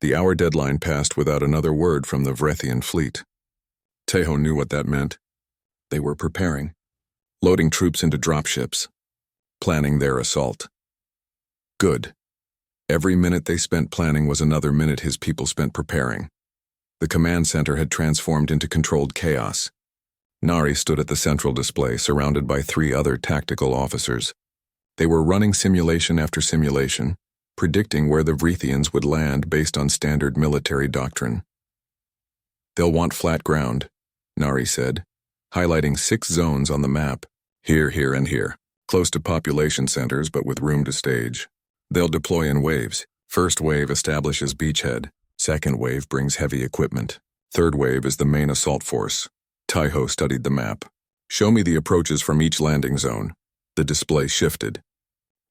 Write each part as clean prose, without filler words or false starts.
The hour deadline passed without another word from the Vrethian fleet. Tejo knew what that meant. They were preparing, loading troops into dropships, planning their assault. Good. Every minute they spent planning was another minute his people spent preparing. The command center had transformed into controlled chaos. Nari stood at the central display, surrounded by 3 other tactical officers. They were running simulation after simulation, predicting where the Vrethians would land based on standard military doctrine. "They'll want flat ground," Nari said, highlighting 6 zones on the map, here, here, and here, close to population centers but with room to stage. They'll deploy in waves. First wave establishes beachhead. Second wave brings heavy equipment. Third wave is the main assault force. Tejo studied the map. "Show me the approaches from each landing zone." The display shifted.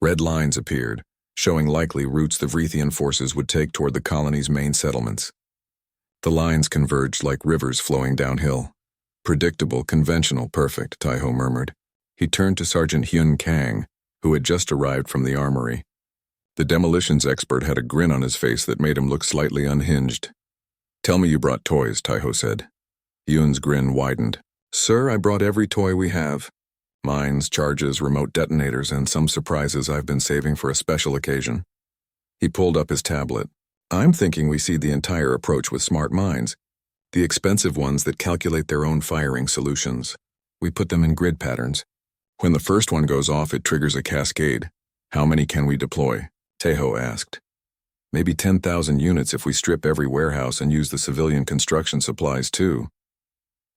Red lines appeared, showing likely routes the Vrethian forces would take toward the colony's main settlements. The lines converged like rivers flowing downhill. "Predictable, conventional, perfect," Tejo murmured. He turned to Sergeant Hyun Kang, who had just arrived from the armory. The demolitions expert had a grin on his face that made him look slightly unhinged. "Tell me you brought toys," Tejo said. Hyun's grin widened. "Sir, I brought every toy we have. Mines, charges, remote detonators, and some surprises I've been saving for a special occasion." He pulled up his tablet. "I'm thinking we seed the entire approach with smart mines, the expensive ones that calculate their own firing solutions. We put them in grid patterns. When the first one goes off, it triggers a cascade. How many can we deploy?" Tejo asked. "Maybe 10,000 units if we strip every warehouse and use the civilian construction supplies too."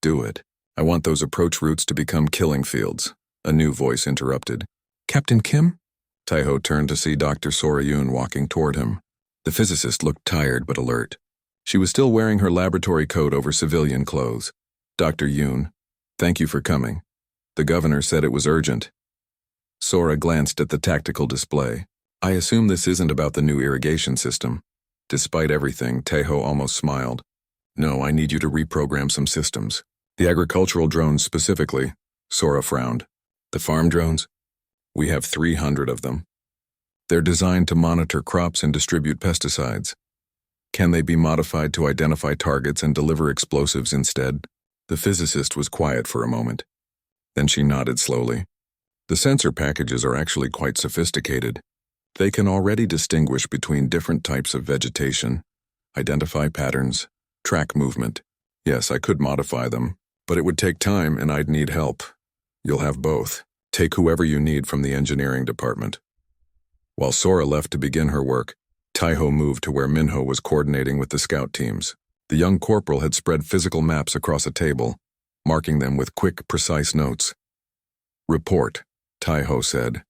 "Do it. I want those approach routes to become killing fields," a new voice interrupted. "Captain Kim?" Tejo turned to see Dr. Sora Yoon walking toward him. The physicist looked tired but alert. She was still wearing her laboratory coat over civilian clothes. "Dr. Yoon, thank you for coming. The governor said it was urgent." Sora glanced at the tactical display. "I assume this isn't about the new irrigation system." Despite everything, Tejo almost smiled. "No, I need you to reprogram some systems. The agricultural drones specifically." Sora frowned. "The farm drones? We have 300 of them. They're designed to monitor crops and distribute pesticides. Can they be modified to identify targets and deliver explosives instead?" The physicist was quiet for a moment. Then she nodded slowly. "The sensor packages are actually quite sophisticated. They can already distinguish between different types of vegetation, identify patterns, track movement. Yes, I could modify them, but it would take time and I'd need help. You'll have both. Take whoever you need from the engineering department." While Sora left to begin her work, Tejo moved to where Minho was coordinating with the scout teams. The young corporal had spread physical maps across a table, marking them with quick, precise notes. "Report," Tejo said.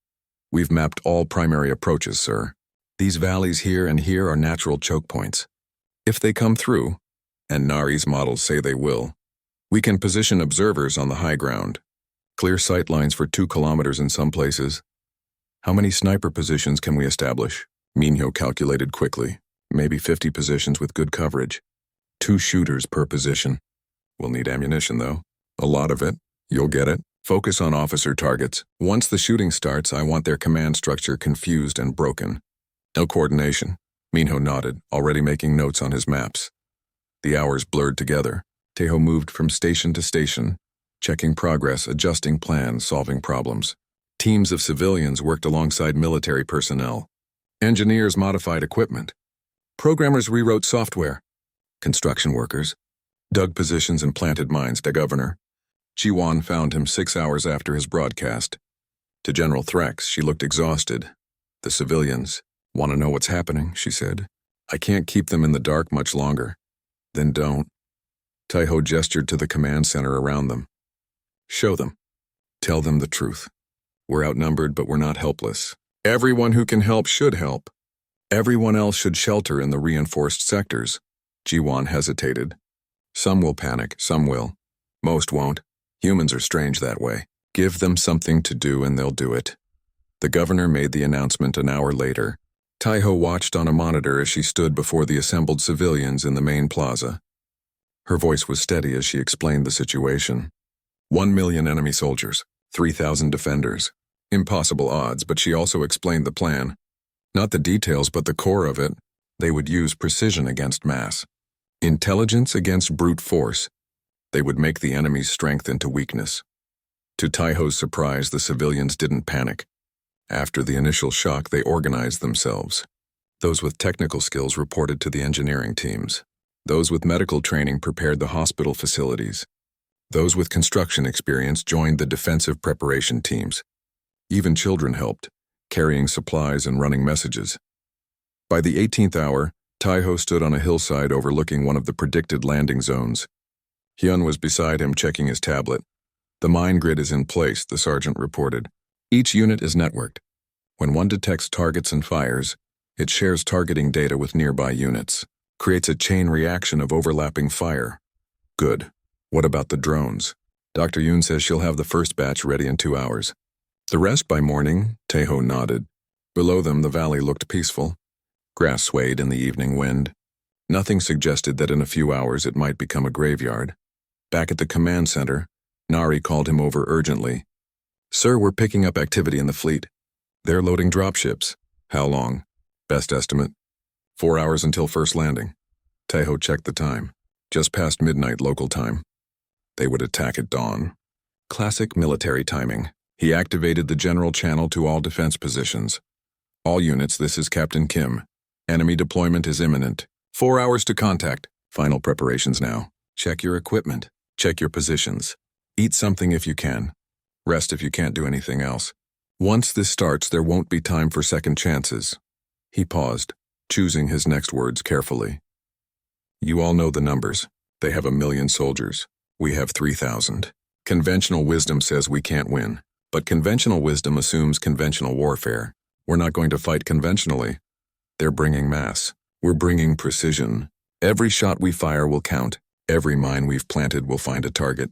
"We've mapped all primary approaches, sir. These valleys here and here are natural choke points. If they come through, and Nari's models say they will, we can position observers on the high ground. Clear sight lines for 2 kilometers in some places. How many sniper positions can we establish?" Minho calculated quickly. "Maybe 50 positions with good coverage. 2 shooters per position. We'll need ammunition, though. A lot of it. You'll get it. Focus on officer targets. Once the shooting starts, I want their command structure confused and broken." "No coordination." Minho nodded, already making notes on his maps. The hours blurred together. Tejo moved from station to station, checking progress, adjusting plans, solving problems. Teams of civilians worked alongside military personnel. Engineers modified equipment. Programmers rewrote software. Construction workers dug positions and planted mines. The governor, Ji-won, found him 6 hours after his broadcast. To General Thrax, she looked exhausted. "The civilians want to know what's happening," she said. "I can't keep them in the dark much longer." "Then don't." Tejo gestured to the command center around them. "Show them. Tell them the truth. We're outnumbered, but we're not helpless. Everyone who can help should help. Everyone else should shelter in the reinforced sectors." Ji-won hesitated. "Some will panic, some will. Most won't. Humans are strange that way. Give them something to do and they'll do it." The governor made the announcement an hour later. Tejo watched on a monitor as she stood before the assembled civilians in the main plaza. Her voice was steady as she explained the situation. 1 million enemy soldiers, 3,000 defenders. Impossible odds, but she also explained the plan. Not the details, but the core of it. They would use precision against mass, intelligence against brute force. They would make the enemy's strength into weakness. To Taiho's surprise, the civilians didn't panic. After the initial shock, they organized themselves. Those with technical skills reported to the engineering teams. Those with medical training prepared the hospital facilities. Those with construction experience joined the defensive preparation teams. Even children helped, carrying supplies and running messages. By the 18th hour, Taiho stood on a hillside overlooking one of the predicted landing zones. Hyun was beside him checking his tablet. The mine grid is in place, the sergeant reported. Each unit is networked. When one detects targets and fires, it shares targeting data with nearby units, creates a chain reaction of overlapping fire. Good. What about the drones? Dr. Yoon says she'll have the first batch ready in 2 hours. The rest by morning, Taiho nodded. Below them, the valley looked peaceful. Grass swayed in the evening wind. Nothing suggested that in a few hours it might become a graveyard. Back at the command center, Nari called him over urgently. Sir, we're picking up activity in the fleet. They're loading dropships. How long? Best estimate. 4 hours until first landing. Taiho checked the time. Just past midnight local time. They would attack at dawn. Classic military timing. He activated the general channel to all defense positions. All units, this is Captain Kim. Enemy deployment is imminent. 4 hours to contact. Final preparations now. Check your equipment. Check your positions. Eat something if you can. Rest if you can't do anything else. Once this starts, there won't be time for second chances. He paused, choosing his next words carefully. You all know the numbers. They have 1 million soldiers. We have 3,000. Conventional wisdom says we can't win, but conventional wisdom assumes conventional warfare. We're not going to fight conventionally. They're bringing mass. We're bringing precision. Every shot we fire will count. Every mine we've planted will find a target.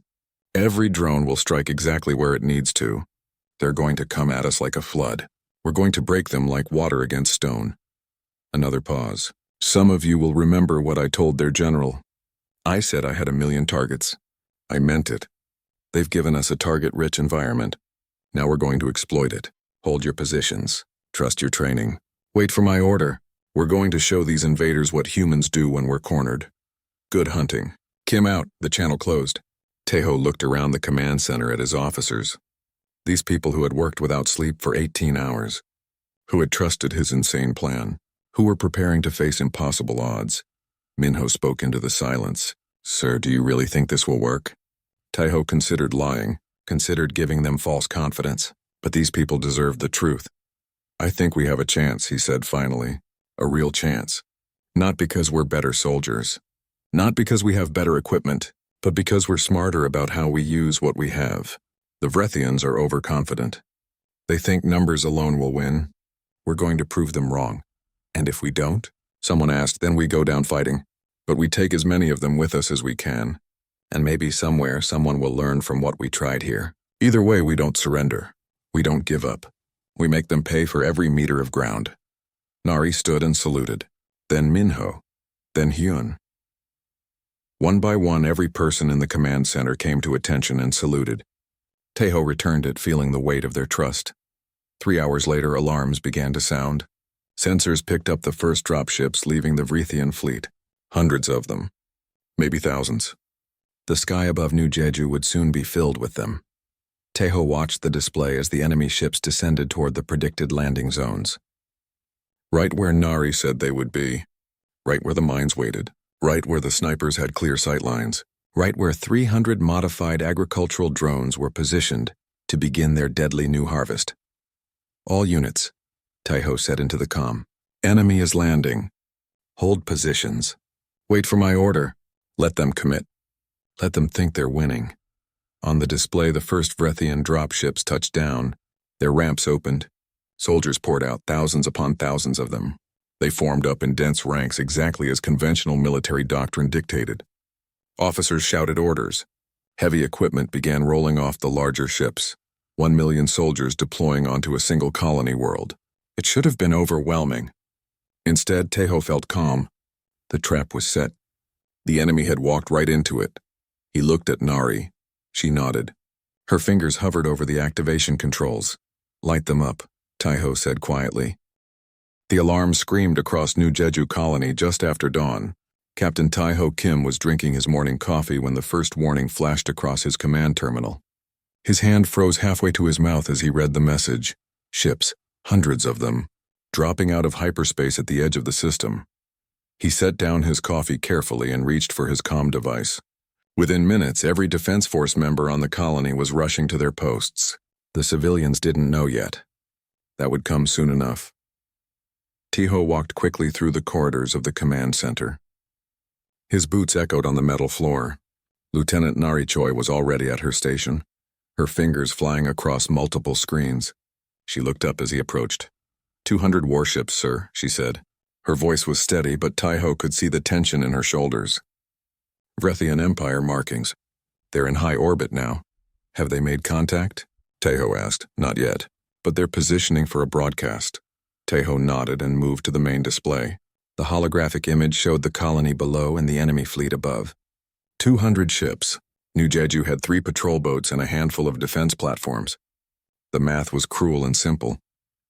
Every drone will strike exactly where it needs to. They're going to come at us like a flood. We're going to break them like water against stone. Another pause. Some of you will remember what I told their general. I said I had 1 million targets. I meant it. They've given us a target-rich environment. Now we're going to exploit it. Hold your positions. Trust your training. Wait for my order. We're going to show these invaders what humans do when we're cornered. Good hunting. Kim out. The channel closed. Taiho looked around the command center at his officers. These people who had worked without sleep for 18 hours, who had trusted his insane plan, who were preparing to face impossible odds. Minho spoke into the silence. Sir, do you really think this will work? Taiho considered lying, considered giving them false confidence, but these people deserved the truth. I think we have a chance, he said finally. A real chance. Not because we're better soldiers. Not because we have better equipment, but because we're smarter about how we use what we have. The Vrethians are overconfident. They think numbers alone will win. We're going to prove them wrong. And if we don't, someone asked, then we go down fighting. But we take as many of them with us as we can. And maybe somewhere someone will learn from what we tried here. Either way, we don't surrender. We don't give up. We make them pay for every meter of ground. Nari stood and saluted. Then Minho. Then Hyun. One by one, every person in the command center came to attention and saluted. Taiho returned it, feeling the weight of their trust. 3 hours later, alarms began to sound. Sensors picked up the first dropships leaving the Vrethian fleet. Hundreds of them. Maybe thousands. The sky above New Jeju would soon be filled with them. Taiho watched the display as the enemy ships descended toward the predicted landing zones. Right where Nari said they would be. Right where the mines waited. Right where the snipers had clear sight lines. Right where 300 modified agricultural drones were positioned to begin their deadly new harvest. All units, Taiho said into the comm. Enemy is landing. Hold positions. Wait for my order. Let them commit. Let them think they're winning. On the display, the first Vrethian dropships touched down. Their ramps opened. Soldiers poured out, thousands upon thousands of them. They formed up in dense ranks exactly as conventional military doctrine dictated. Officers shouted orders. Heavy equipment began rolling off the larger ships. 1 million soldiers deploying onto a single colony world. It should have been overwhelming. Instead, Taiho felt calm. The trap was set. The enemy had walked right into it. He looked at Nari. She nodded. Her fingers hovered over the activation controls. Light them up, Taiho said quietly. The alarm screamed across New Jeju Colony just after dawn. Captain Tai-Ho Kim was drinking his morning coffee when the first warning flashed across his command terminal. His hand froze halfway to his mouth as he read the message. Ships, hundreds of them, dropping out of hyperspace at the edge of the system. He set down his coffee carefully and reached for his comm device. Within minutes, every Defense Force member on the colony was rushing to their posts. The civilians didn't know yet. That would come soon enough. Tai-Ho walked quickly through the corridors of the command center. His boots echoed on the metal floor. Lieutenant Narichoi was already at her station, her fingers flying across multiple screens. She looked up as he approached. 200 warships, sir, she said. Her voice was steady, but Tai-Ho could see the tension in her shoulders. Vrethian Empire markings. They're in high orbit now. Have they made contact? Tai-Ho asked. Not yet, but they're positioning for a broadcast. Tai-Ho nodded and moved to the main display. The holographic image showed the colony below and the enemy fleet above. 200 ships. New Jeju had 3 patrol boats and a handful of defense platforms. The math was cruel and simple.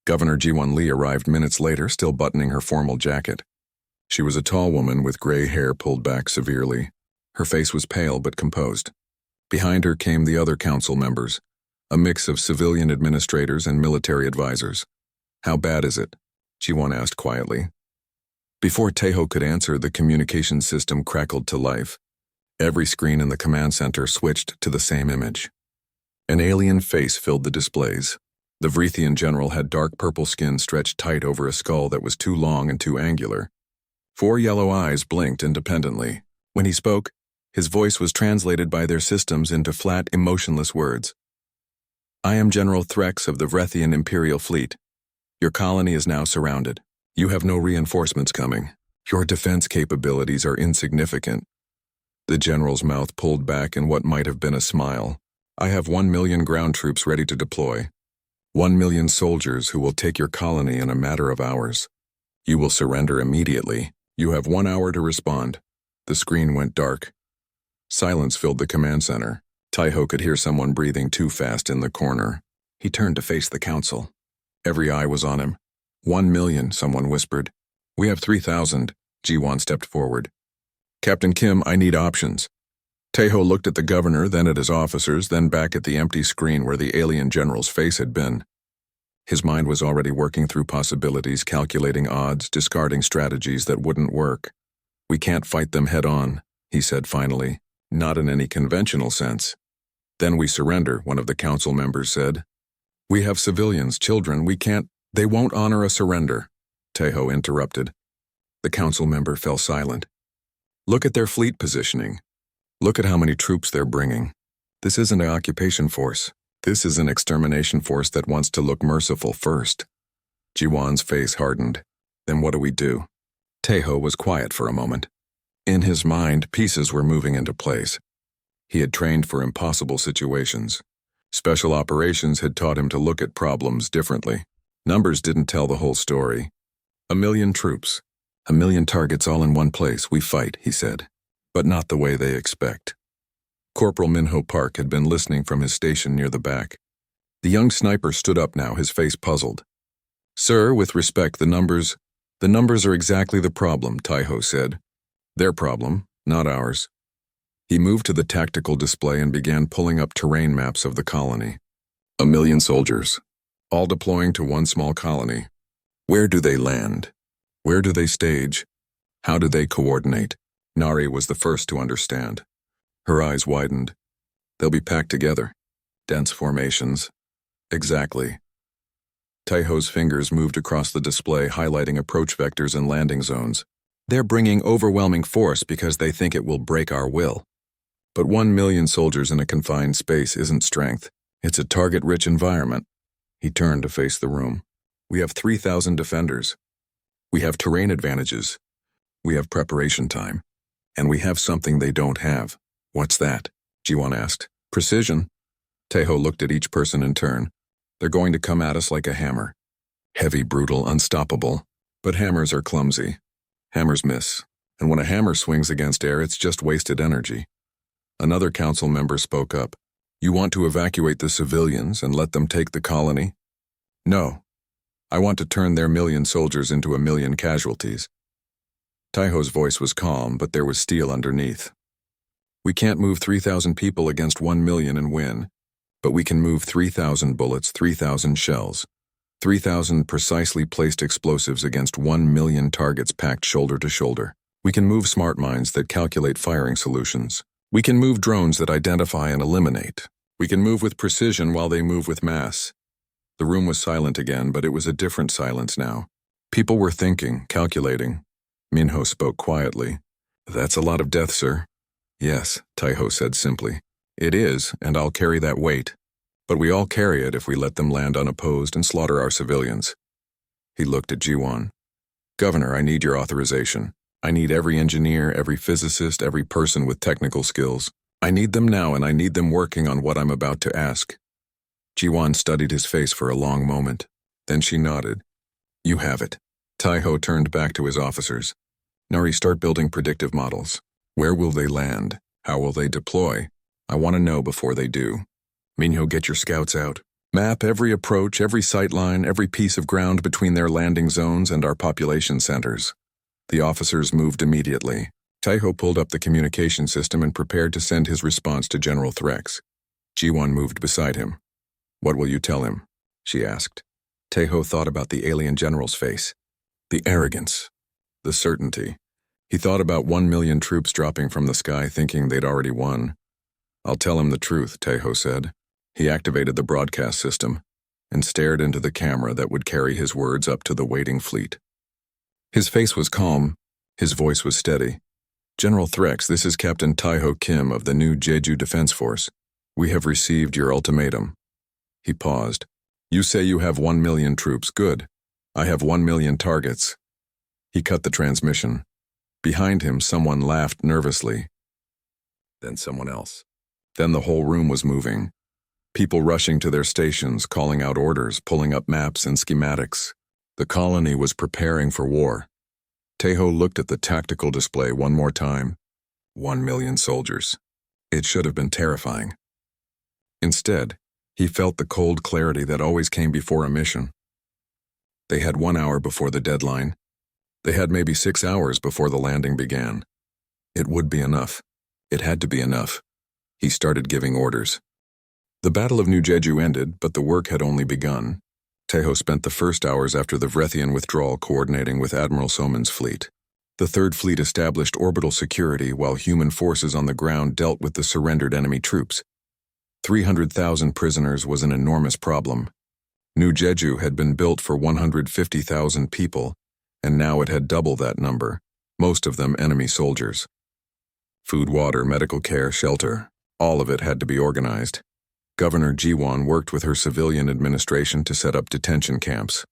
Governor Ji-won Lee arrived minutes later, still buttoning her formal jacket. She was a tall woman with gray hair pulled back severely. Her face was pale but composed. Behind her came the other council members, a mix of civilian administrators and military advisors. How bad is it? Ji-won asked quietly. Before Tai-Ho could answer, the communication system crackled to life. Every screen in the command center switched to the same image. An alien face filled the displays. The Vrethian general had dark purple skin stretched tight over a skull that was too long and too angular. 4 yellow eyes blinked independently. When he spoke, his voice was translated by their systems into flat, emotionless words. I am General Threx of the Vrethian Imperial Fleet. Your colony is now surrounded. You have no reinforcements coming. Your defense capabilities are insignificant. The general's mouth pulled back in what might have been a smile. I have 1 million ground troops ready to deploy. 1 million soldiers who will take your colony in a matter of hours. You will surrender immediately. You have 1 hour to respond. The screen went dark. Silence filled the command center. Tai-Ho could hear someone breathing too fast in the corner. He turned to face the council. Every eye was on him. 1 million, someone whispered. We have 3,000. Ji-won stepped forward. Captain Kim, I need options. Tai-Ho looked at the governor, then at his officers, then back at the empty screen where the alien general's face had been. His mind was already working through possibilities, calculating odds, discarding strategies that wouldn't work. We can't fight them head on, he said finally. Not in any conventional sense. Then we surrender, one of the council members said. We have civilians, children, we can't. They won't honor a surrender, Tai-Ho interrupted. The council member fell silent. Look at their fleet positioning. Look at how many troops they're bringing. This isn't an occupation force. This is an extermination force that wants to look merciful first. Ji-won's face hardened. Then what do we do? Tai-Ho was quiet for a moment. In his mind, pieces were moving into place. He had trained for impossible situations. Special operations had taught him to look at problems differently. Numbers didn't tell the whole story. 1 million troops. 1 million targets all in one place. We fight, he said. But not the way they expect. Corporal Minho Park had been listening from his station near the back. The young sniper stood up now, his face puzzled. Sir, with respect, the numbers are exactly the problem, Tai-Ho said. Their problem, not ours. He moved to the tactical display and began pulling up terrain maps of the colony. 1 million soldiers, all deploying to one small colony. Where do they land? Where do they stage? How do they coordinate? Nari was the first to understand. Her eyes widened. They'll be packed together. Dense formations. Exactly. Tai-Ho's fingers moved across the display, highlighting approach vectors and landing zones. They're bringing overwhelming force because they think it will break our will. But 1 million soldiers in a confined space isn't strength. It's a target-rich environment. He turned to face the room. We have 3,000 defenders. We have terrain advantages. We have preparation time. And we have something they don't have. What's that? Ji-won asked. Precision. Tai-Ho looked at each person in turn. They're going to come at us like a hammer. Heavy, brutal, unstoppable. But hammers are clumsy. Hammers miss. And when a hammer swings against air, it's just wasted energy. Another council member spoke up. You want to evacuate the civilians and let them take the colony? No. I want to turn their 1,000,000 soldiers into 1,000,000 casualties. Taiho's voice was calm, but there was steel underneath. We can't move 3,000 people against 1,000,000 and win, but we can move 3,000 bullets, 3,000 shells, 3,000 precisely placed explosives against 1,000,000 targets packed shoulder to shoulder. We can move smart minds that calculate firing solutions. We can move drones that identify and eliminate. We can move with precision while they move with mass. The room was silent again, but it was a different silence now. People were thinking, calculating. Minho spoke quietly. That's a lot of death, sir. Yes, Taiho said simply. It is, and I'll carry that weight. But we all carry it if we let them land unopposed and slaughter our civilians. He looked at Jiwan. Governor, I need your authorization. I need every engineer, every physicist, every person with technical skills. I need them now, and I need them working on what I'm about to ask. Jiwan studied his face for a long moment. Then she nodded. You have it. Taiho turned back to his officers. Nari, start building predictive models. Where will they land? How will they deploy? I want to know before they do. Minho, get your scouts out. Map every approach, every sightline, every piece of ground between their landing zones and our population centers. The officers moved immediately. Taiho pulled up the communication system and prepared to send his response to General Threx. Jiwan moved beside him. What will you tell him? She asked. Taiho thought about the alien general's face. The arrogance. The certainty. He thought about 1,000,000 troops dropping from the sky thinking they'd already won. I'll tell him the truth, Taiho said. He activated the broadcast system and stared into the camera that would carry his words up to the waiting fleet. His face was calm. His voice was steady. General Threx, this is Captain Taiho Kim of the new Jeju Defense Force. We have received your ultimatum. He paused. You say you have 1,000,000 troops. Good. I have 1,000,000 targets. He cut the transmission. Behind him, someone laughed nervously. Then someone else. Then the whole room was moving. People rushing to their stations, calling out orders, pulling up maps and schematics. The colony was preparing for war. Taiho looked at the tactical display one more time. 1,000,000 soldiers. It should have been terrifying. Instead, he felt the cold clarity that always came before a mission. They had 1 hour before the deadline. They had maybe 6 hours before the landing began. It would be enough. It had to be enough. He started giving orders. The Battle of New Jeju ended, but the work had only begun. Taiho spent the first hours after the Vrethian withdrawal coordinating with Admiral Soman's fleet. The Third Fleet established orbital security while human forces on the ground dealt with the surrendered enemy troops. 300,000 prisoners was an enormous problem. New Jeju had been built for 150,000 people, and now it had double that number, most of them enemy soldiers. Food, water, medical care, shelter, all of it had to be organized. Governor Jiwan worked with her civilian administration to set up detention camps.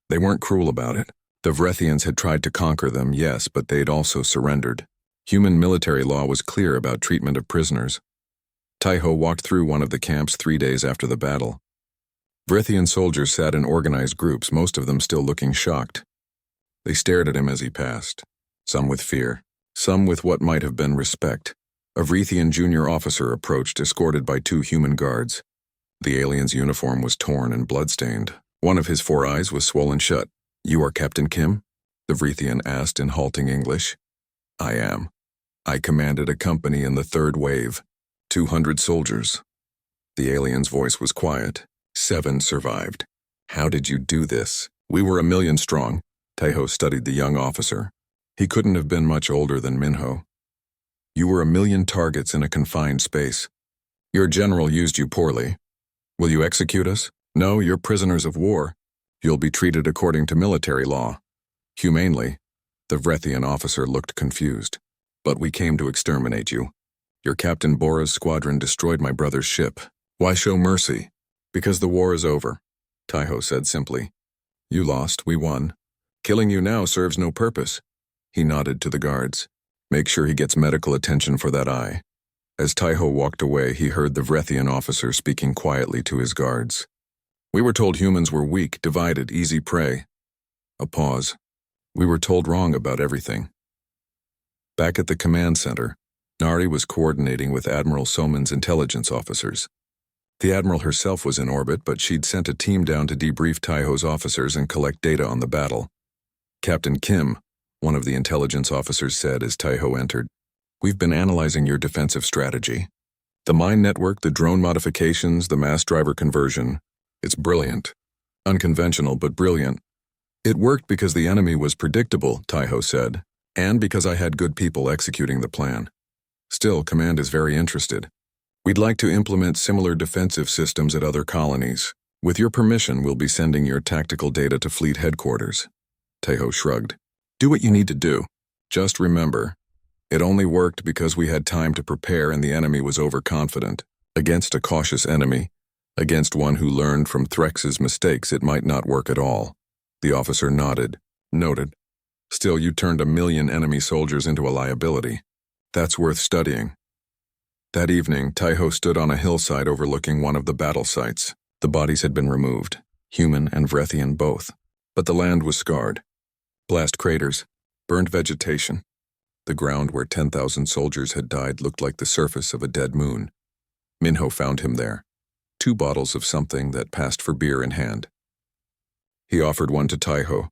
They weren't cruel about it. The Vrethians had tried to conquer them, yes, but they'd also surrendered. Human military law was clear about treatment of prisoners. Taiho walked through one of the camps 3 days after the battle. Vrethian soldiers sat in organized groups, most of them still looking shocked. They stared at him as he passed, some with fear, some with what might have been respect. A Vrethian junior officer approached, escorted by 2 human guards. The alien's uniform was torn and bloodstained. One of his 4 eyes was swollen shut. You are Captain Kim? The Vrethian asked in halting English. I am. I commanded a company in the 3rd wave. 200 soldiers. The alien's voice was quiet. 7 survived. How did you do this? We were 1,000,000 strong. Taiho studied the young officer. He couldn't have been much older than Minho. You were 1,000,000 targets in a confined space. Your general used you poorly. Will you execute us? No, you're prisoners of war. You'll be treated according to military law. Humanely. The Vrethian officer looked confused. But we came to exterminate you. Your Captain Bora's squadron destroyed my brother's ship. Why show mercy? Because the war is over, Taiho said simply. You lost, we won. Killing you now serves no purpose. He nodded to the guards. Make sure he gets medical attention for that eye. As Taiho walked away, he heard the Vrethian officer speaking quietly to his guards. We were told humans were weak, divided, easy prey. A pause. We were told wrong about everything. Back at the command center, Nari was coordinating with Admiral Soman's intelligence officers. The Admiral herself was in orbit, but she'd sent a team down to debrief Taiho's officers and collect data on the battle. Captain Kim, one of the intelligence officers, said as Taiho entered, "We've been analyzing your defensive strategy. The mine network, the drone modifications, the mass driver conversion. It's brilliant. Unconventional, but brilliant. It worked because the enemy was predictable," Taiho said, "and because I had good people executing the plan. Still, Command is very interested. We'd like to implement similar defensive systems at other colonies. With your permission, we'll be sending your tactical data to Fleet Headquarters." Taiho shrugged. "Do what you need to do. Just remember, it only worked because we had time to prepare and the enemy was overconfident. Against a cautious enemy, against one who learned from Threx's mistakes, it might not work at all." The officer nodded. "Noted. Still, you turned 1,000,000 enemy soldiers into a liability. That's worth studying." That evening, Taiho stood on a hillside overlooking one of the battle sites. The bodies had been removed, human and Vrethian both, but the land was scarred. Blast craters, burned vegetation. The ground where 10,000 soldiers had died looked like the surface of a dead moon. Minho found him there, 2 bottles of something that passed for beer in hand. He offered one to Taiho.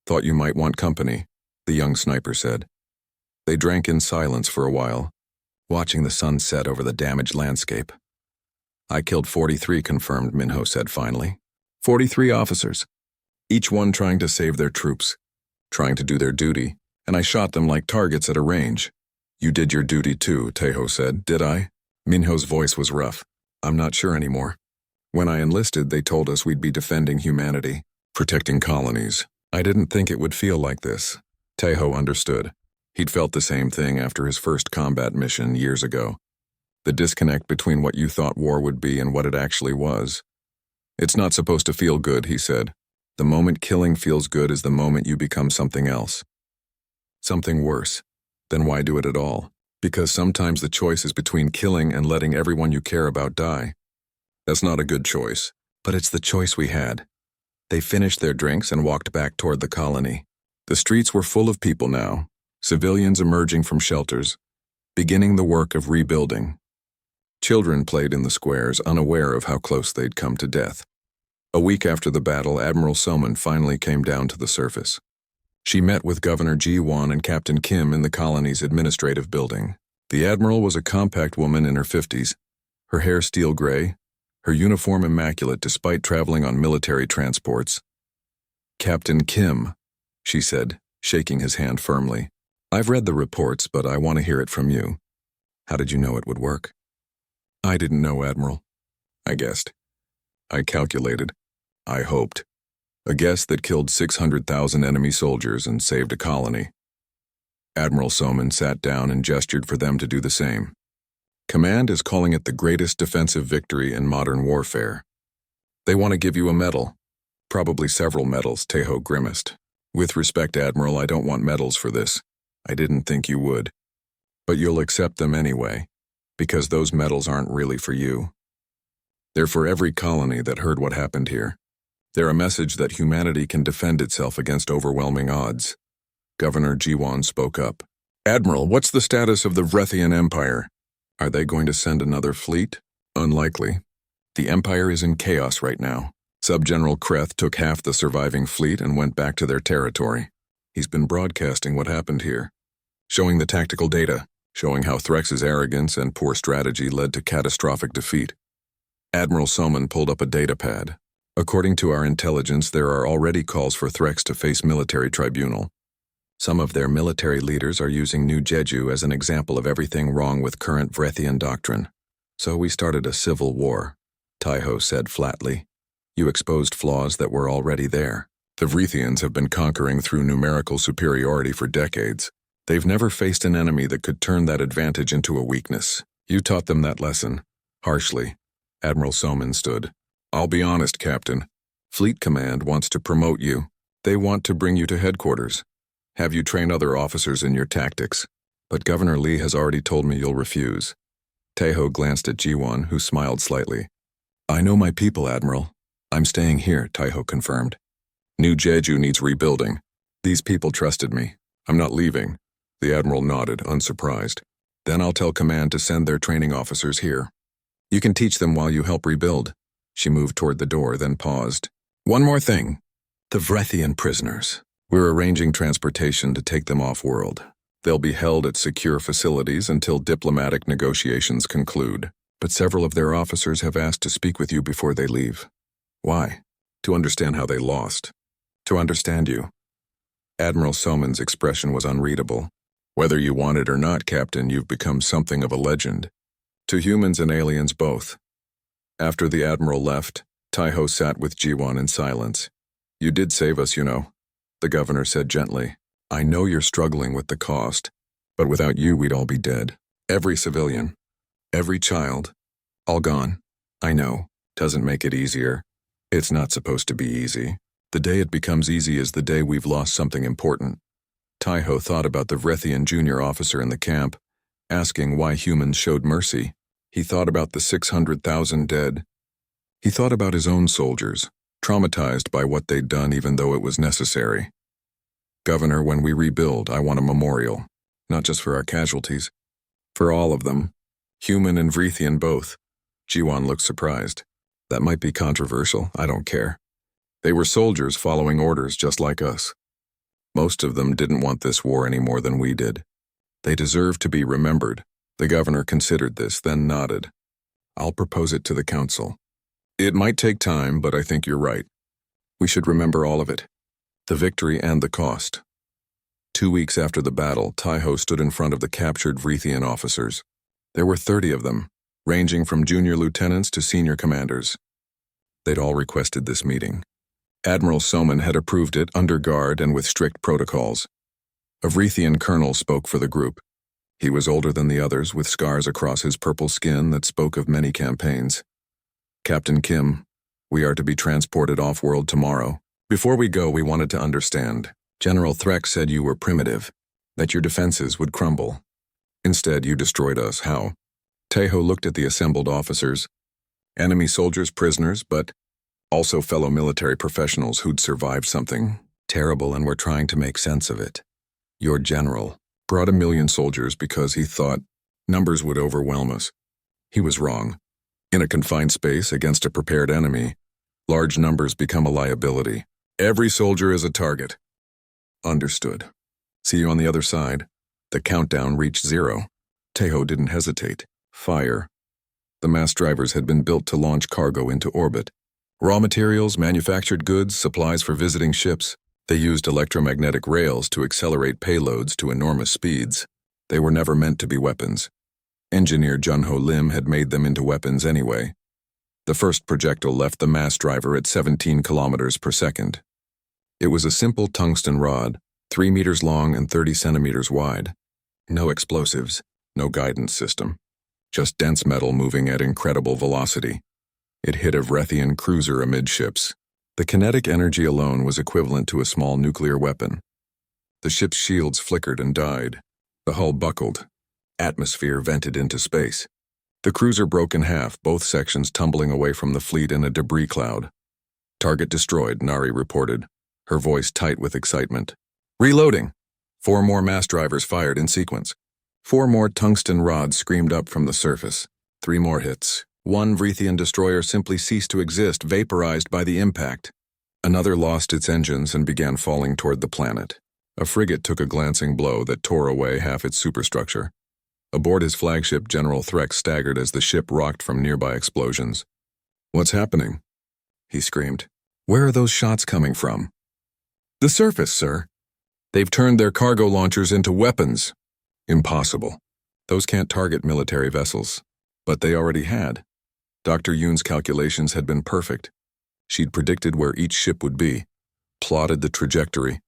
"Thought you might want company," the young sniper said. They drank in silence for a while, watching the sun set over the damaged landscape. "I killed 43, confirmed," Minho said finally. 43 officers, each one trying to save their troops, trying to do their duty, and I shot them like targets at a range." "You did your duty too," Taiho said. "Did I?" Minho's voice was rough. "I'm not sure anymore. When I enlisted, they told us we'd be defending humanity, protecting colonies. I didn't think it would feel like this." Taiho understood. He'd felt the same thing after his first combat mission years ago. The disconnect between what you thought war would be and what it actually was. "It's not supposed to feel good," he said. "The moment killing feels good is the moment you become something else. Something worse. Then why do it at all? Because sometimes the choice is between killing and letting everyone you care about die. That's not a good choice, but it's the choice we had." They finished their drinks and walked back toward the colony. The streets were full of people now, civilians emerging from shelters, beginning the work of rebuilding. Children played in the squares, unaware of how close they'd come to death. A week after the battle, Admiral Soman finally came down to the surface. She met with Governor Ji-won and Captain Kim in the colony's administrative building. The Admiral was a compact woman in her 50s, her hair steel gray, her uniform immaculate despite traveling on military transports. "Captain Kim," she said, shaking his hand firmly. "I've read the reports, but I want to hear it from you. How did you know it would work?" "I didn't know, Admiral. I guessed. I calculated. I hoped. A guess that killed 600,000 enemy soldiers and saved a colony." Admiral Soman sat down and gestured for them to do the same. "Command is calling it the greatest defensive victory in modern warfare. They want to give you a medal. Probably several medals," Taiho grimaced. "With respect, Admiral, I don't want medals for this. I didn't think you would. But you'll accept them anyway, because those medals aren't really for you. They're for every colony that heard what happened here. They're a message that humanity can defend itself against overwhelming odds." Governor Ji-won spoke up. "Admiral, what's the status of the Vrethian Empire? Are they going to send another fleet? Unlikely. The Empire is in chaos right now. Subgeneral Kreth took half the surviving fleet and went back to their territory. He's been broadcasting what happened here, showing the tactical data, showing how Threx's arrogance and poor strategy led to catastrophic defeat." Admiral Soman pulled up a data pad. "According to our intelligence, there are already calls for Threx to face military tribunal. Some of their military leaders are using New Jeju as an example of everything wrong with current Vrethian doctrine. So we started a civil war," Taiho said flatly. "You exposed flaws that were already there. The Vrethians have been conquering through numerical superiority for decades. They've never faced an enemy that could turn that advantage into a weakness. You taught them that lesson." Harshly, Admiral Soman stood. "I'll be honest, Captain. Fleet Command wants to promote you. They want to bring you to headquarters, have you train other officers in your tactics. But Governor Lee has already told me you'll refuse." Taiho glanced at Ji-won, who smiled slightly. "I know my people, Admiral. I'm staying here," Taiho confirmed. "New Jeju needs rebuilding. These people trusted me. I'm not leaving." The Admiral nodded, unsurprised. "Then I'll tell Command to send their training officers here." You can teach them while you help rebuild. She moved toward the door, then paused. One more thing. The Vrethian prisoners. We're arranging transportation to take them off-world. They'll be held at secure facilities until diplomatic negotiations conclude. But several of their officers have asked to speak with you before they leave. Why? To understand how they lost. To understand you. Admiral Soman's expression was unreadable. Whether you want it or not, Captain, you've become something of a legend. To humans and aliens both. After the Admiral left, Taiho sat with Jiwon in silence. You did save us, you know, the governor said gently. I know you're struggling with the cost, but without you we'd all be dead. Every civilian. Every child. All gone. I know. Doesn't make it easier. It's not supposed to be easy. The day it becomes easy is the day we've lost something important. Taiho thought about the Vrethian junior officer in the camp, asking why humans showed mercy. He thought about the 600,000 dead. He thought about his own soldiers, traumatized by what they'd done even though it was necessary. Governor, when we rebuild, I want a memorial. Not just for our casualties. For all of them. Human and Vrethian both. Jiwon looked surprised. That might be controversial, I don't care. They were soldiers following orders just like us. Most of them didn't want this war any more than we did. They deserved to be remembered. The governor considered this, then nodded. I'll propose it to the council. It might take time, but I think you're right. We should remember all of it. The victory and the cost. 2 weeks after the battle, Taiho stood in front of the captured Vrethian officers. There were 30 of them, ranging from junior lieutenants to senior commanders. They'd all requested this meeting. Admiral Soman had approved it under guard and with strict protocols. A Vrethian colonel spoke for the group. He was older than the others, with scars across his purple skin that spoke of many campaigns. Captain Kim, we are to be transported off-world tomorrow. Before we go, we wanted to understand. General Threk said you were primitive, that your defenses would crumble. Instead, you destroyed us. How? Taiho looked at the assembled officers. Enemy soldiers, prisoners, but also fellow military professionals who'd survived something terrible and were trying to make sense of it. Your general brought 1 million soldiers because he thought numbers would overwhelm us. He was wrong. In a confined space against a prepared enemy, large numbers become a liability. Every soldier is a target. Understood. See you on the other side. The countdown reached 0. Taiho didn't hesitate. Fire. The mass drivers had been built to launch cargo into orbit. Raw materials, manufactured goods, supplies for visiting ships. They used electromagnetic rails to accelerate payloads to enormous speeds. They were never meant to be weapons. Engineer Junho Lim had made them into weapons anyway. The first projectile left the mass driver at 17 kilometers per second. It was a simple tungsten rod, 3 meters long and 30 centimeters wide. No explosives, no guidance system. Just dense metal moving at incredible velocity. It hit a Vrethian cruiser amidships. The kinetic energy alone was equivalent to a small nuclear weapon. The ship's shields flickered and died. The hull buckled. Atmosphere vented into space. The cruiser broke in half, both sections tumbling away from the fleet in a debris cloud. Target destroyed, Nari reported, her voice tight with excitement. Reloading! 4 more mass drivers fired in sequence. 4 more tungsten rods screamed up from the surface. 3 more hits. 1 Vrethian destroyer simply ceased to exist, vaporized by the impact. Another lost its engines and began falling toward the planet. A frigate took a glancing blow that tore away half its superstructure. Aboard his flagship, General Threk staggered as the ship rocked from nearby explosions. What's happening? He screamed. Where are those shots coming from? The surface, sir. They've turned their cargo launchers into weapons. Impossible. Those can't target military vessels. But they already had. Dr. Yoon's calculations had been perfect. She'd predicted where each ship would be, plotted the trajectory,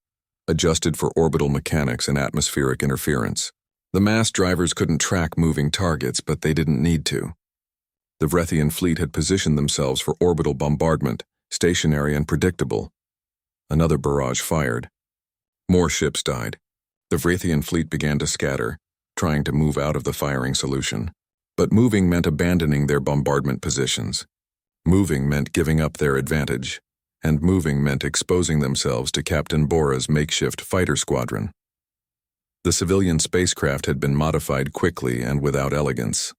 adjusted for orbital mechanics and atmospheric interference. The mass drivers couldn't track moving targets, but they didn't need to. The Vrethian fleet had positioned themselves for orbital bombardment, stationary and predictable. Another barrage fired. More ships died. The Vrethian fleet began to scatter, trying to move out of the firing solution. But moving meant abandoning their bombardment positions. Moving meant giving up their advantage. And moving meant exposing themselves to Captain Bora's makeshift fighter squadron. The civilian spacecraft had been modified quickly and without elegance.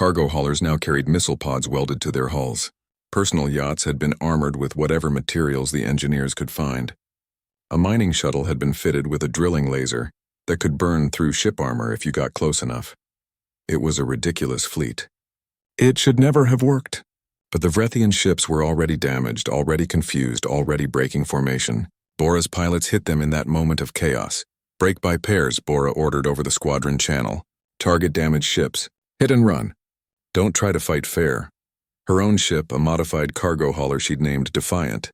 Cargo haulers now carried missile pods welded to their hulls. Personal yachts had been armored with whatever materials the engineers could find. A mining shuttle had been fitted with a drilling laser that could burn through ship armor if you got close enough. It was a ridiculous fleet. It should never have worked. But the Vrethian ships were already damaged, already confused, already breaking formation. Bora's pilots hit them in that moment of chaos. Break by pairs, Bora ordered over the squadron channel. Target damaged ships. Hit and run. Don't try to fight fair. Her own ship, a modified cargo hauler she'd named Defiant,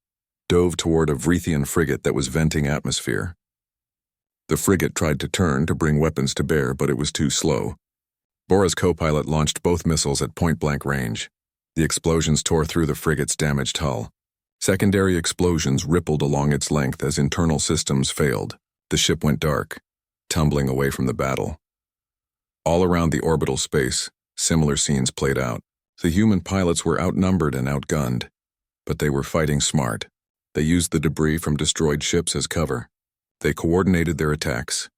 dove toward a Vrethian frigate that was venting atmosphere. The frigate tried to turn to bring weapons to bear, but it was too slow. Bora's co-pilot launched both missiles at point-blank range. The explosions tore through the frigate's damaged hull. Secondary explosions rippled along its length as internal systems failed. The ship went dark, tumbling away from the battle. All around the orbital space, similar scenes played out. The human pilots were outnumbered and outgunned, but they were fighting smart. They used the debris from destroyed ships as cover. They coordinated their attacks,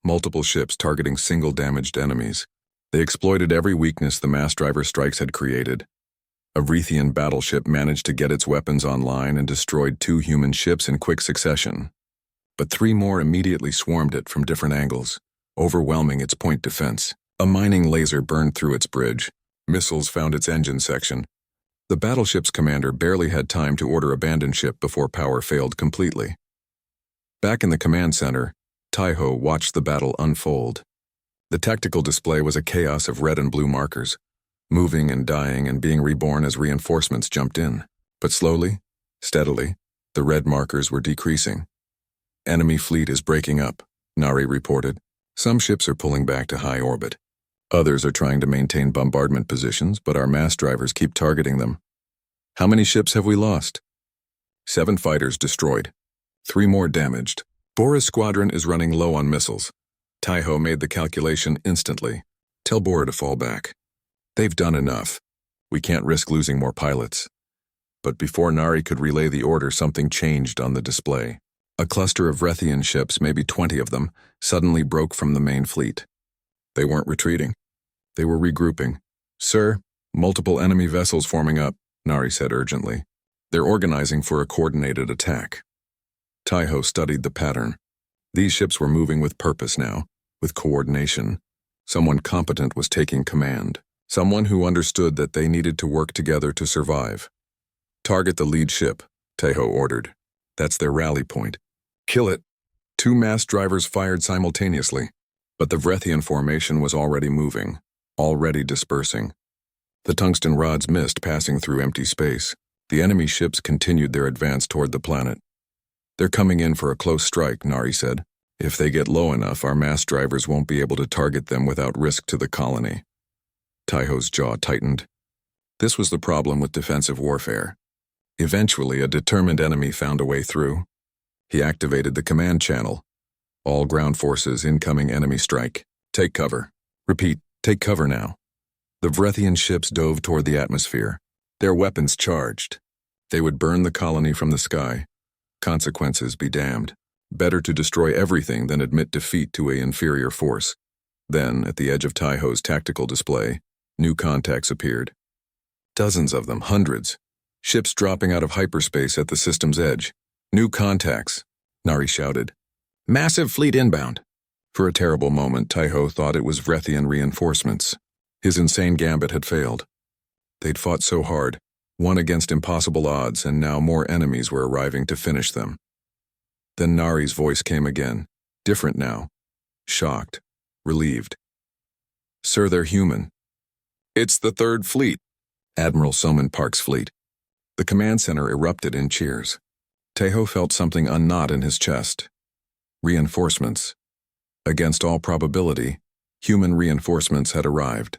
multiple ships targeting single damaged enemies. They exploited every weakness the mass driver strikes had created. A Vrethian battleship managed to get its weapons online and destroyed 2 human ships in quick succession. But 3 more immediately swarmed it from different angles, overwhelming its point defense. A mining laser burned through its bridge. Missiles found its engine section. The battleship's commander barely had time to order abandon ship before power failed completely. Back in the command center, Taiho watched the battle unfold. The tactical display was a chaos of red and blue markers, moving and dying and being reborn as reinforcements jumped in. But slowly, steadily, the red markers were decreasing. Enemy fleet is breaking up, Nari reported. Some ships are pulling back to high orbit. Others are trying to maintain bombardment positions, but our mass drivers keep targeting them. How many ships have we lost? 7 fighters destroyed. 3 more damaged. Bora's squadron is running low on missiles. Taiho made the calculation instantly. Tell Bora to fall back. They've done enough. We can't risk losing more pilots. But before Nari could relay the order, something changed on the display. A cluster of Vrethian ships, maybe 20 of them, suddenly broke from the main fleet. They weren't retreating. They were regrouping. Sir, multiple enemy vessels forming up, Nari said urgently. They're organizing for a coordinated attack. Taiho studied the pattern. These ships were moving with purpose now, with coordination. Someone competent was taking command. Someone who understood that they needed to work together to survive. Target the lead ship, Taiho ordered. That's their rally point. Kill it. 2 mass drivers fired simultaneously. But the Vrethian formation was already moving, already dispersing. The tungsten rods missed, passing through empty space. The enemy ships continued their advance toward the planet. They're coming in for a close strike, Nari said. If they get low enough, our mass drivers won't be able to target them without risk to the colony. Taiho's jaw tightened. This was the problem with defensive warfare. Eventually, a determined enemy found a way through. He activated the command channel. All ground forces, incoming enemy strike. Take cover. Repeat, take cover now. The Vrethian ships dove toward the atmosphere, their weapons charged. They would burn the colony from the sky. Consequences be damned. Better to destroy everything than admit defeat to an inferior force. Then, at the edge of Taiho's tactical display, new contacts appeared. Dozens of them, hundreds. Ships dropping out of hyperspace at the system's edge. New contacts, Nari shouted. Massive fleet inbound. For a terrible moment, Taiho thought it was Vrethian reinforcements. His insane gambit had failed. They'd fought so hard, won against impossible odds, and now more enemies were arriving to finish them. Then Nari's voice came again, different now, shocked, relieved. Sir, they're human. It's the 3rd Fleet, Admiral Soman Park's fleet. The command center erupted in cheers. Taiho felt something unknot in his chest. Reinforcements. Against all probability, human reinforcements had arrived.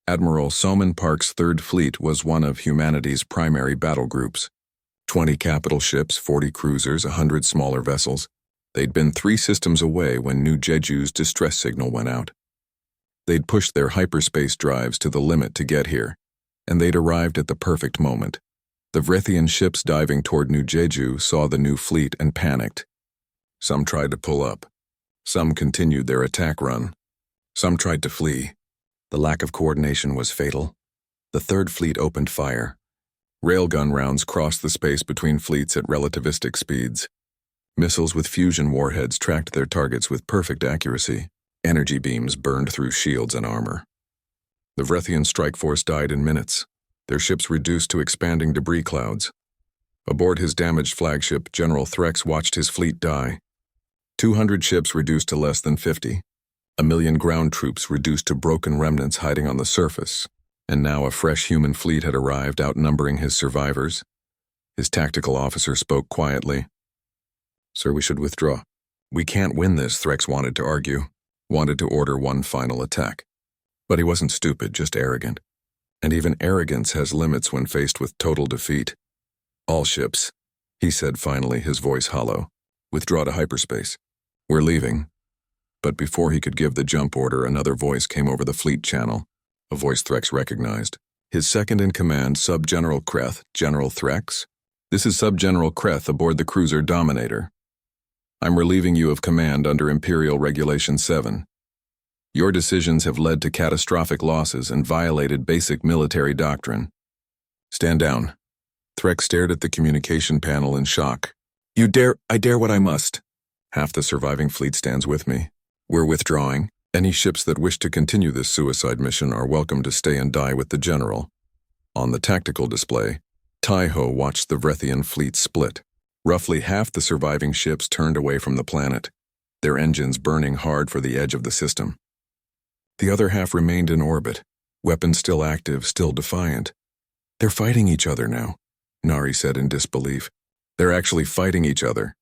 Admiral Soman Park's 3rd Fleet was one of humanity's primary battle groups. 20 capital ships, 40 cruisers, 100 smaller vessels. They'd been 3 systems away when New Jeju's distress signal went out. They'd pushed their hyperspace drives to the limit to get here, and they'd arrived at the perfect moment. The Vrethian ships diving toward New Jeju saw the new fleet and panicked. Some tried to pull up. Some continued their attack run. Some tried to flee. The lack of coordination was fatal. The Third Fleet opened fire. Railgun rounds crossed the space between fleets at relativistic speeds. Missiles with fusion warheads tracked their targets with perfect accuracy. Energy beams burned through shields and armor. The Vrethian strike force died in minutes, their ships reduced to expanding debris clouds. Aboard his damaged flagship, General Threx watched his fleet die. 200 ships reduced to less than 50. 1,000,000 ground troops reduced to broken remnants hiding on the surface. And now a fresh human fleet had arrived, outnumbering his survivors. His tactical officer spoke quietly. "Sir, we should withdraw." "We can't win this," Threx wanted to argue, wanted to order one final attack. But he wasn't stupid, just arrogant. And even arrogance has limits when faced with total defeat. "All ships," he said finally, his voice hollow. "Withdraw to hyperspace. We're leaving." But before he could give the jump order, another voice came over the fleet channel, a voice Threx recognized. His second-in-command, Sub-General Kreth. "General Threx? This is Sub-General Kreth aboard the cruiser Dominator. I'm relieving you of command under Imperial Regulation 7. Your decisions have led to catastrophic losses and violated basic military doctrine. Stand down." Threx stared at the communication panel in shock. I dare what I must." "Half the surviving fleet stands with me. We're withdrawing. Any ships that wish to continue this suicide mission are welcome to stay and die with the General." On the tactical display, Taiho watched the Vrethian fleet split. Roughly half the surviving ships turned away from the planet, their engines burning hard for the edge of the system. The other half remained in orbit, weapons still active, still defiant. "They're fighting each other now," Nari said in disbelief. "They're actually fighting each other."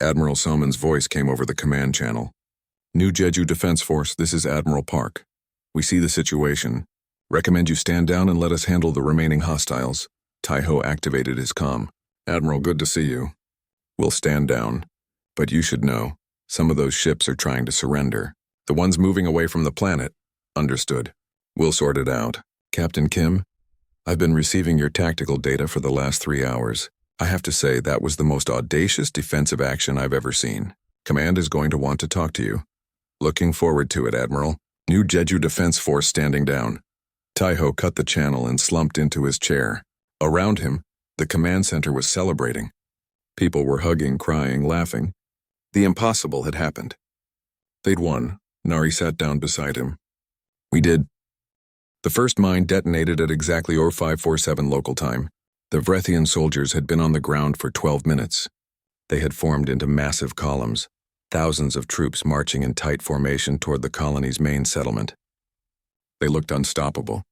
Admiral Soman's voice came over the command channel. "New Jeju Defense Force, this is Admiral Park. We see the situation. Recommend you stand down and let us handle the remaining hostiles." Taiho activated his comm. "Admiral, good to see you. We'll stand down. But you should know, some of those ships are trying to surrender. The ones moving away from the planet." "Understood. We'll sort it out." "Captain Kim, I've been receiving your tactical data for the last 3 hours. I have to say that was the most audacious defensive action I've ever seen. Command is going to want to talk to you." "Looking forward to it, Admiral." New Jeju Defense Force standing down. Taiho cut the channel and slumped into his chair. Around him, the command center was celebrating. People were hugging, crying, laughing. The impossible had happened. They'd won. Nari sat down beside him. "We did." The first mine detonated at exactly 0547 local time. The Vrethian soldiers had been on the ground for 12 minutes. They had formed into massive columns, thousands of troops marching in tight formation toward the colony's main settlement. They looked unstoppable.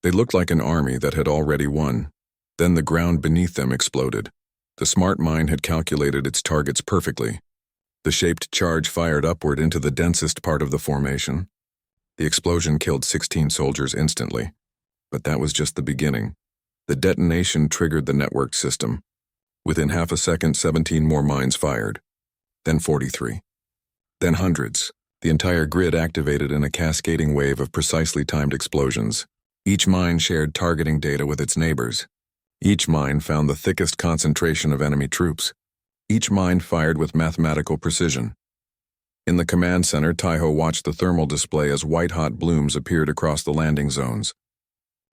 They looked like an army that had already won. Then the ground beneath them exploded. The smart mine had calculated its targets perfectly. The shaped charge fired upward into the densest part of the formation. The explosion killed 16 soldiers instantly. But that was just the beginning. The detonation triggered the networked system. Within half a second, 17 more mines fired. Then 43. Then hundreds. The entire grid activated in a cascading wave of precisely timed explosions. Each mine shared targeting data with its neighbors. Each mine found the thickest concentration of enemy troops. Each mine fired with mathematical precision. In the command center, Taiho watched the thermal display as white-hot blooms appeared across the landing zones.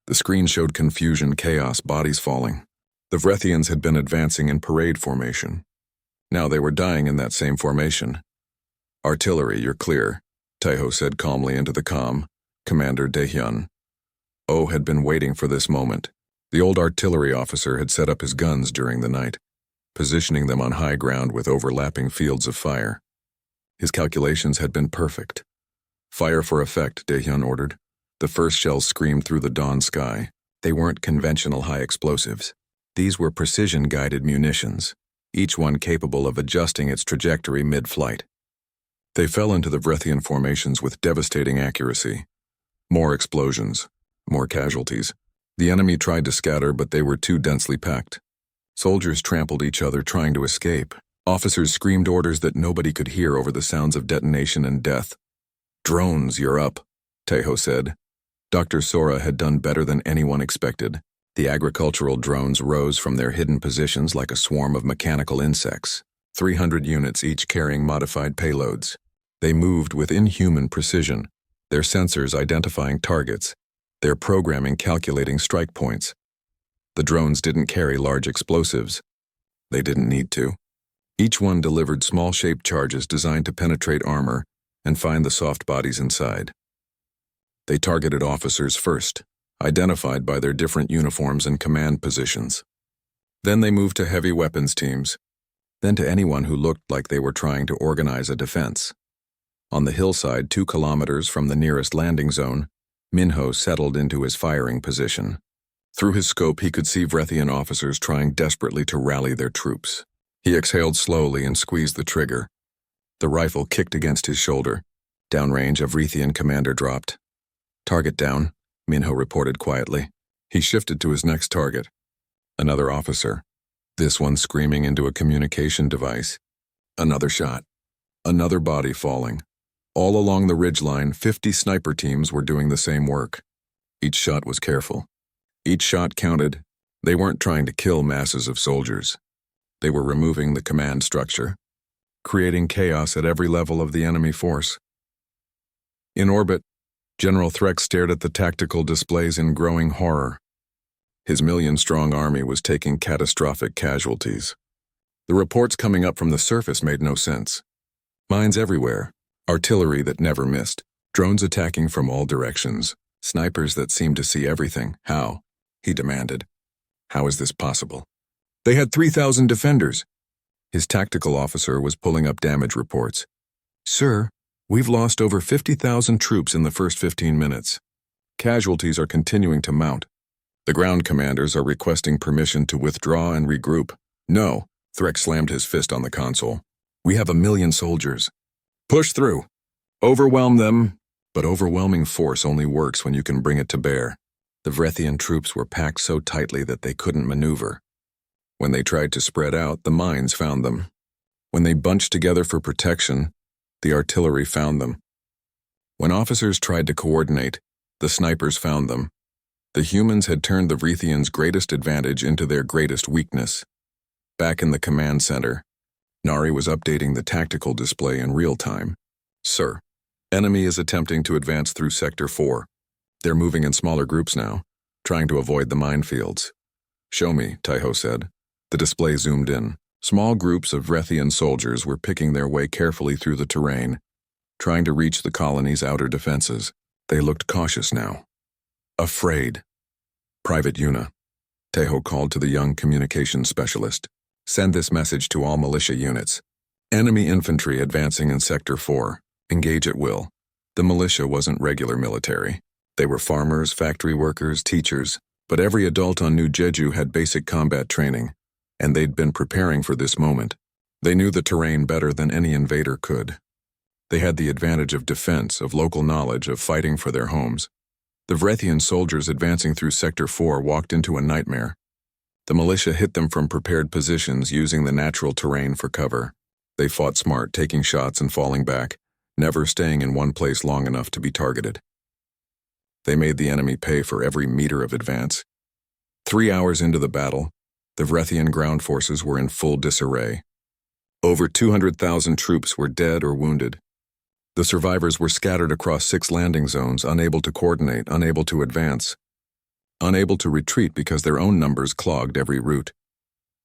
The screen showed confusion, chaos, bodies falling. The Vrethians had been advancing in parade formation. Now they were dying in that same formation. "Artillery, you're clear," Taiho said calmly into the comm. Commander Daehyun. Oh had been waiting for this moment. The old artillery officer had set up his guns during the night, positioning them on high ground with overlapping fields of fire. His calculations had been perfect. "Fire for effect," Daehyun ordered. The first shells screamed through the dawn sky. They weren't conventional high explosives. These were precision-guided munitions, each one capable of adjusting its trajectory mid-flight. They fell into the Vrethian formations with devastating accuracy. More explosions, more casualties. The enemy tried to scatter, but they were too densely packed. Soldiers trampled each other trying to escape. Officers screamed orders that nobody could hear over the sounds of detonation and death. "Drones, you're up," Taiho said. Dr. Sora had done better than anyone expected. The agricultural drones rose from their hidden positions like a swarm of mechanical insects, 300 units each carrying modified payloads. They moved with inhuman precision, their sensors identifying targets, their programming calculating strike points. The drones didn't carry large explosives. They didn't need to. Each one delivered small-shaped charges designed to penetrate armor and find the soft bodies inside. They targeted officers first, identified by their different uniforms and command positions. Then they moved to heavy weapons teams, then to anyone who looked like they were trying to organize a defense. On the hillside 2 kilometers from the nearest landing zone, Minho settled into his firing position. Through his scope, he could see Vrethian officers trying desperately to rally their troops. He exhaled slowly and squeezed the trigger. The rifle kicked against his shoulder. Downrange, a Vrethian commander dropped. "Target down," Minho reported quietly. He shifted to his next target. Another officer. This one screaming into a communication device. Another shot. Another body falling. All along the ridgeline, 50 sniper teams were doing the same work. Each shot was careful. Each shot counted. They weren't trying to kill masses of soldiers. They were removing the command structure, creating chaos at every level of the enemy force. In orbit, General Threx stared at the tactical displays in growing horror. His million-strong army was taking catastrophic casualties. The reports coming up from the surface made no sense. Mines everywhere, artillery that never missed, drones attacking from all directions, snipers that seemed to see everything. How? He demanded. How is this possible? They had 3,000 defenders. His tactical officer was pulling up damage reports. "Sir, we've lost over 50,000 troops in the first 15 minutes. Casualties are continuing to mount. The ground commanders are requesting permission to withdraw and regroup." "No," Threx slammed his fist on the console. "We have 1,000,000 soldiers. Push through. Overwhelm them." But overwhelming force only works when you can bring it to bear. The Vrethian troops were packed so tightly that they couldn't maneuver. When they tried to spread out, the mines found them. When they bunched together for protection, the artillery found them. When officers tried to coordinate, the snipers found them. The humans had turned the Vrethians' greatest advantage into their greatest weakness. Back in the command center, Nari was updating the tactical display in real time. "Sir, enemy is attempting to advance through Sector 4. They're moving in smaller groups now, trying to avoid the minefields." "Show me," Taiho said. The display zoomed in. Small groups of Vrethian soldiers were picking their way carefully through the terrain, trying to reach the colony's outer defenses. They looked cautious now. Afraid. "Private Una," Taiho called to the young communications specialist. "Send this message to all militia units. Enemy infantry advancing in Sector 4. Engage at will." The militia wasn't regular military. They were farmers, factory workers, teachers, but every adult on New Jeju had basic combat training, and they'd been preparing for this moment. They knew the terrain better than any invader could. They had the advantage of defense, of local knowledge, of fighting for their homes. The Vrethian soldiers advancing through Sector 4 walked into a nightmare. The militia hit them from prepared positions using the natural terrain for cover. They fought smart, taking shots and falling back, never staying in one place long enough to be targeted. They made the enemy pay for every meter of advance. 3 hours into the battle, the Vrethian ground forces were in full disarray. Over 200,000 troops were dead or wounded. The survivors were scattered across 6 landing zones, unable to coordinate, unable to advance, unable to retreat because their own numbers clogged every route.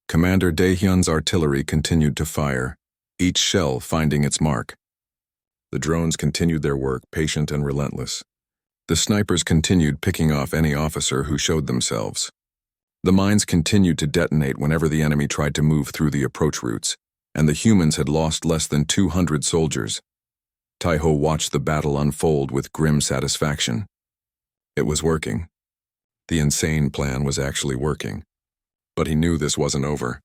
Commander Daehyun's artillery continued to fire, each shell finding its mark. The drones continued their work, patient and relentless. The snipers continued picking off any officer who showed themselves. The mines continued to detonate whenever the enemy tried to move through the approach routes, and the humans had lost less than 200 soldiers. Taiho watched the battle unfold with grim satisfaction. It was working. The insane plan was actually working. But he knew this wasn't over.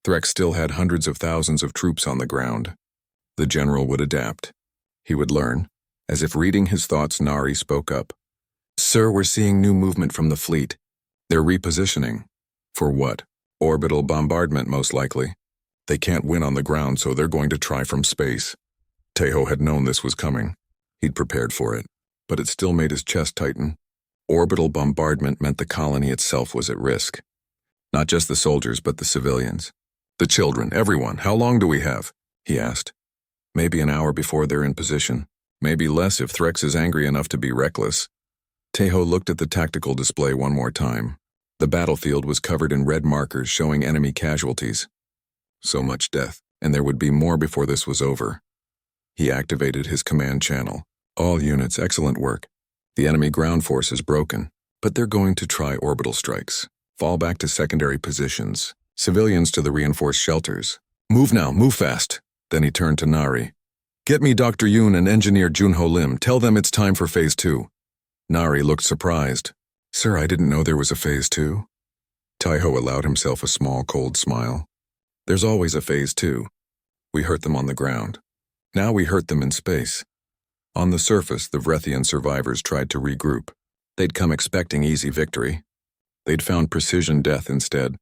Threx still had hundreds of thousands of troops on the ground. The general would adapt. He would learn. As if reading his thoughts, Nari spoke up. "Sir, we're seeing new movement from the fleet. They're repositioning." "For what?" "Orbital bombardment, most likely. They can't win on the ground, so they're going to try from space." Taiho had known this was coming. He'd prepared for it, but it still made his chest tighten. Orbital bombardment meant the colony itself was at risk. Not just the soldiers, but the civilians. "The children, everyone. How long do we have?" he asked. "Maybe an hour before they're in position." Maybe less if Threx is angry enough to be reckless. Tejo looked at the tactical display one more time. The battlefield was covered in red markers showing enemy casualties. So much death, and there would be more before this was over. He activated his command channel. All units, excellent work. The enemy ground force is broken, but they're going to try orbital strikes. Fall back to secondary positions. Civilians to the reinforced shelters. Move now, move fast. Then he turned to Nari. Get me Dr. Yoon and Engineer Junho Lim. Tell them it's time for Phase 2. Nari looked surprised. Sir, I didn't know there was a Phase 2. Tejo allowed himself a small, cold smile. There's always a Phase 2. We hurt them on the ground. Now we hurt them in space. On the surface, the Vrethian survivors tried to regroup. They'd come expecting easy victory. They'd found precision death instead.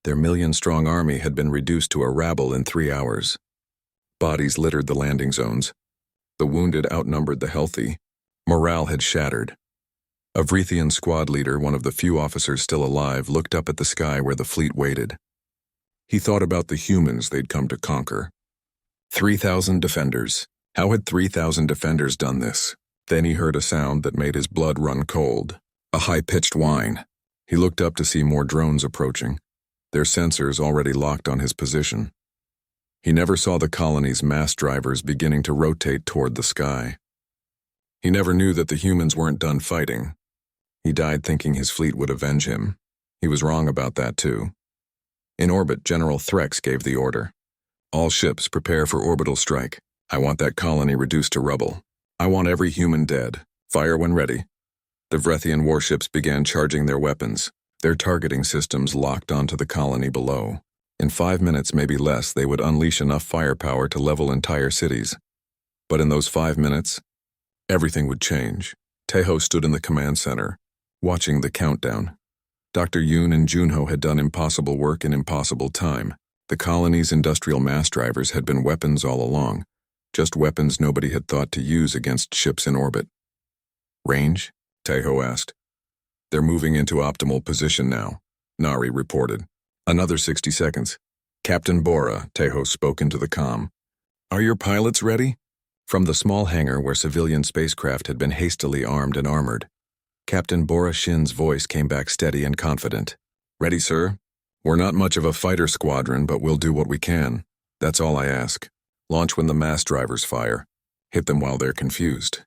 Their million-strong army had been reduced to a rabble in 3 hours. Bodies littered the landing zones. The wounded outnumbered the healthy. Morale had shattered. A Vrethian squad leader, one of the few officers still alive, looked up at the sky where the fleet waited. He thought about the humans they'd come to conquer. 3,000 defenders. How had 3,000 defenders done this? Then he heard a sound that made his blood run cold. A high-pitched whine. He looked up to see more drones approaching, their sensors already locked on his position. He never saw the colony's mass drivers beginning to rotate toward the sky. He never knew that the humans weren't done fighting. He died thinking his fleet would avenge him. He was wrong about that too. In orbit, General Threx gave the order. All ships prepare for orbital strike. I want that colony reduced to rubble. I want every human dead. Fire when ready. The Vrethian warships began charging their weapons, their targeting systems locked onto the colony below. In 5 minutes, maybe less, they would unleash enough firepower to level entire cities. But in those 5 minutes, everything would change. Tejo stood in the command center, watching the countdown. Dr. Yoon and Junho had done impossible work in impossible time. The colony's industrial mass drivers had been weapons all along, just weapons nobody had thought to use against ships in orbit. Range? Tejo asked. They're moving into optimal position now, Nari reported. Another 60 seconds. Captain Bora, Tejo spoke into the comm. Are your pilots ready? From the small hangar where civilian spacecraft had been hastily armed and armored, Captain Bora Shin's voice came back steady and confident. Ready, sir? We're not much of a fighter squadron, but we'll do what we can. That's all I ask. Launch when the mass drivers fire. Hit them while they're confused.